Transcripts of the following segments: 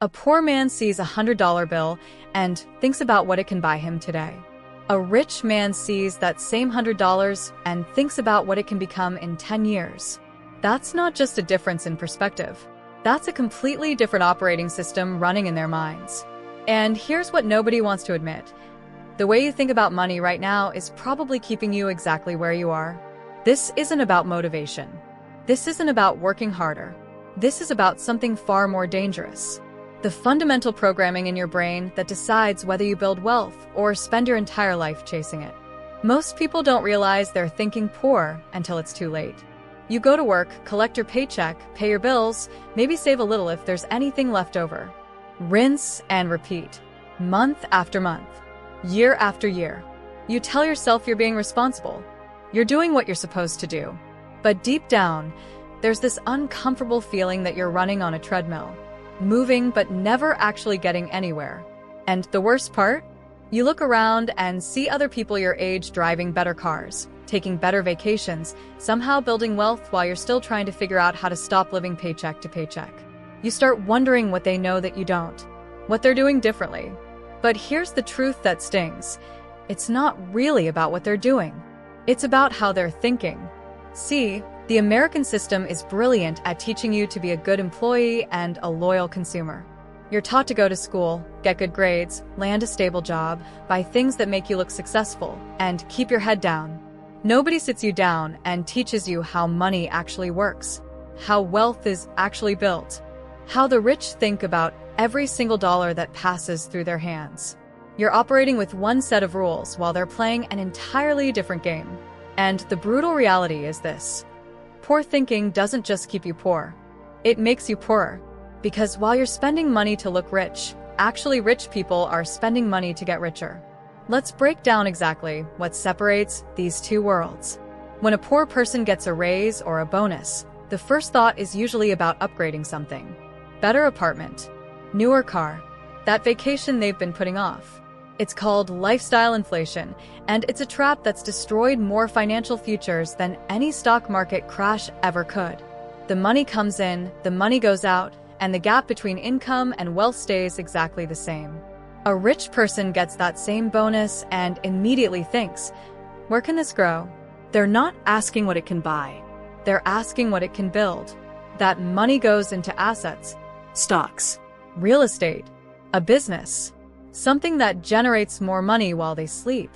A poor man sees a $100 bill and thinks about what it can buy him today. A rich man sees that same $100 and thinks about what it can become in 10 years. That's not just a difference in perspective. That's a completely different operating system running in their minds. And here's what nobody wants to admit. The way you think about money right now is probably keeping you exactly where you are. This isn't about motivation. This isn't about working harder. This is about something far more dangerous. The fundamental programming in your brain that decides whether you build wealth or spend your entire life chasing it. Most people don't realize they're thinking poor until it's too late. You go to work, collect your paycheck, pay your bills, maybe save a little if there's anything left over. Rinse and repeat. Month after month. Year after year. You tell yourself you're being responsible. You're doing what you're supposed to do. But deep down, there's this uncomfortable feeling that you're running on a treadmill. Moving but never actually getting anywhere. And the worst part? You look around and see other people your age driving better cars, taking better vacations, somehow building wealth while you're still trying to figure out how to stop living paycheck to paycheck. You start wondering what they know that you don't, what they're doing differently. But here's the truth that stings. It's not really about what they're doing. It's about how they're thinking. See, the American system is brilliant at teaching you to be a good employee and a loyal consumer. You're taught to go to school, get good grades, land a stable job, buy things that make you look successful, and keep your head down. Nobody sits you down and teaches you how money actually works, how wealth is actually built, how the rich think about every single dollar that passes through their hands. You're operating with one set of rules while they're playing an entirely different game. And the brutal reality is this. Poor thinking doesn't just keep you poor. It makes you poorer. Because while you're spending money to look rich, actually rich people are spending money to get richer. Let's break down exactly what separates these two worlds. When a poor person gets a raise or a bonus, the first thought is usually about upgrading something. Better apartment, newer car, that vacation they've been putting off. It's called lifestyle inflation, and it's a trap that's destroyed more financial futures than any stock market crash ever could. The money comes in, the money goes out, and the gap between income and wealth stays exactly the same. A rich person gets that same bonus and immediately thinks, where can this grow? They're not asking what it can buy. They're asking what it can build. That money goes into assets, stocks, real estate, a business. Something that generates more money while they sleep.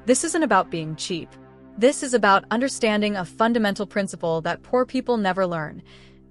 This isn't about being cheap. This is about understanding a fundamental principle that poor people never learn.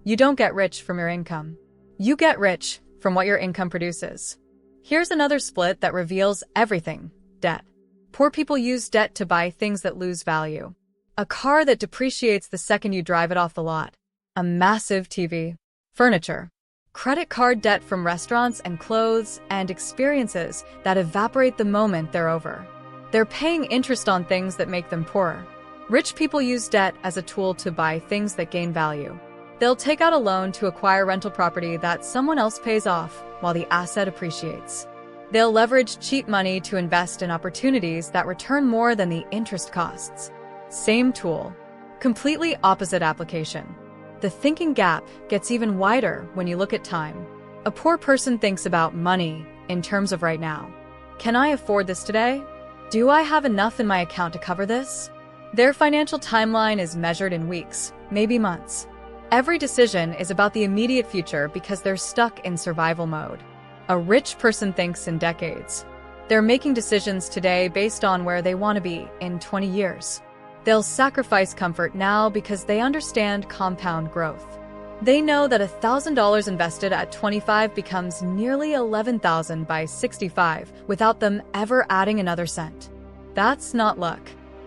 You don't get rich from your income. You get rich from what your income produces. Here's another split that reveals everything. Debt. Poor people use debt to buy things that lose value. A car that depreciates the second you drive it off the lot. A massive TV. Furniture. Credit card debt from restaurants and clothes and experiences that evaporate the moment they're over. They're paying interest on things that make them poorer. Rich people use debt as a tool to buy things that gain value. They'll take out a loan to acquire rental property that someone else pays off while the asset appreciates. They'll leverage cheap money to invest in opportunities that return more than the interest costs. Same tool, completely opposite application. The thinking gap gets even wider when you look at time. A poor person thinks about money in terms of right now. Can I afford this today? Do I have enough in my account to cover this? Their financial timeline is measured in weeks, maybe months. Every decision is about the immediate future because they're stuck in survival mode. A rich person thinks in decades. They're making decisions today based on where they want to be in 20 years. They'll sacrifice comfort now because they understand compound growth. They know that $1,000 invested at 25 becomes nearly $11,000 by 65 without them ever adding another cent. That's not luck.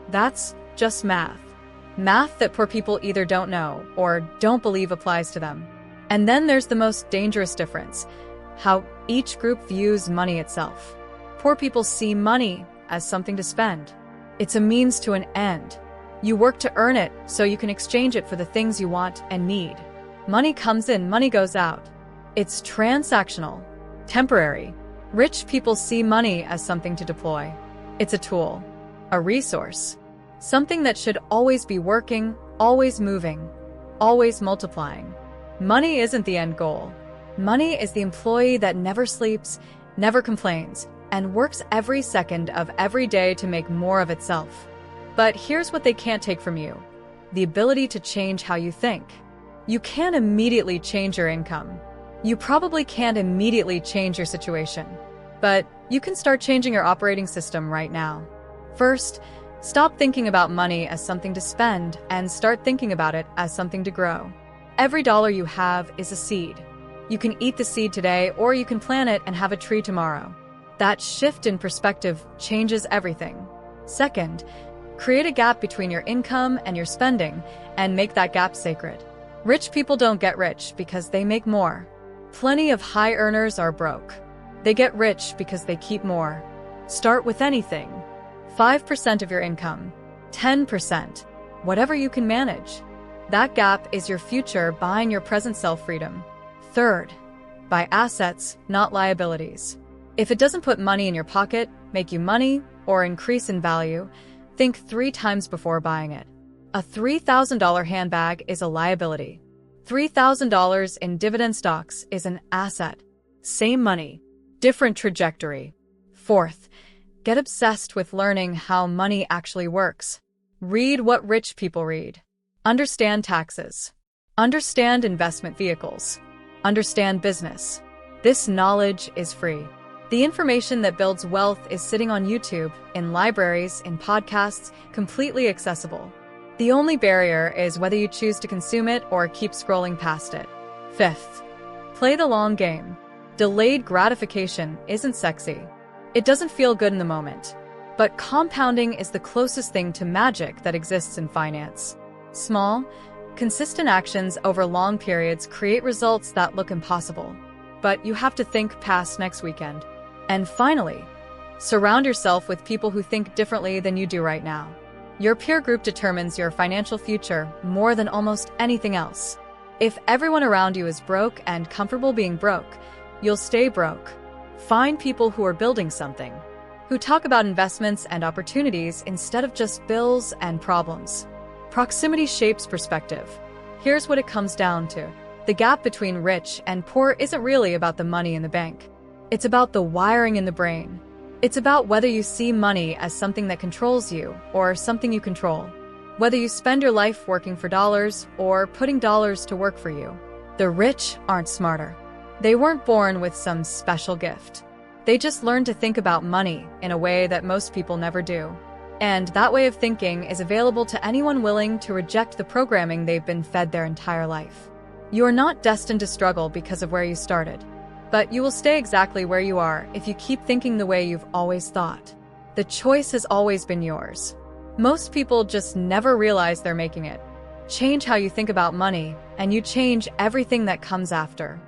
That's just math. Math that poor people either don't know or don't believe applies to them. And then there's the most dangerous difference, how each group views money itself. Poor people see money as something to spend. It's a means to an end. You work to earn it so you can exchange it for the things you want and need. Money comes in, money goes out. It's transactional, temporary. Rich people see money as something to deploy. It's a tool, a resource, something that should always be working, always moving, always multiplying. Money isn't the end goal. Money is the employee that never sleeps, never complains, and works every second of every day to make more of itself. But here's what they can't take from you: the ability to change how you think. You can't immediately change your income. You probably can't immediately change your situation. But you can start changing your operating system right now. First, stop thinking about money as something to spend and start thinking about it as something to grow. Every dollar you have is a seed. You can eat the seed today, or you can plant it and have a tree tomorrow. That shift in perspective changes everything. Second, create a gap between your income and your spending and make that gap sacred. Rich people don't get rich because they make more. Plenty of high earners are broke. They get rich because they keep more. Start with anything. 5% of your income, 10%, whatever you can manage. That gap is your future buying your present self-freedom. Third, buy assets, not liabilities. If it doesn't put money in your pocket, make you money, or increase in value, think 3 times before buying it. A $3,000 handbag is a liability. $3,000 in dividend stocks is an asset. Same money, different trajectory. Fourth, get obsessed with learning how money actually works. Read what rich people read. Understand taxes. Understand investment vehicles. Understand business. This knowledge is free. The information that builds wealth is sitting on YouTube, in libraries, in podcasts, completely accessible. The only barrier is whether you choose to consume it or keep scrolling past it. Fifth, play the long game. Delayed gratification isn't sexy. It doesn't feel good in the moment. But compounding is the closest thing to magic that exists in finance. Small, consistent actions over long periods create results that look impossible. But you have to think past next weekend. And finally, surround yourself with people who think differently than you do right now. Your peer group determines your financial future more than almost anything else. If everyone around you is broke and comfortable being broke, you'll stay broke. Find people who are building something, who talk about investments and opportunities instead of just bills and problems. Proximity shapes perspective. Here's what it comes down to. The gap between rich and poor isn't really about the money in the bank. It's about the wiring in the brain. It's about whether you see money as something that controls you or something you control. Whether you spend your life working for dollars or putting dollars to work for you. The rich aren't smarter. They weren't born with some special gift. They just learned to think about money in a way that most people never do. And that way of thinking is available to anyone willing to reject the programming they've been fed their entire life. You are not destined to struggle because of where you started. But you will stay exactly where you are if you keep thinking the way you've always thought. The choice has always been yours. Most people just never realize they're making it. Change how you think about money, and you change everything that comes after.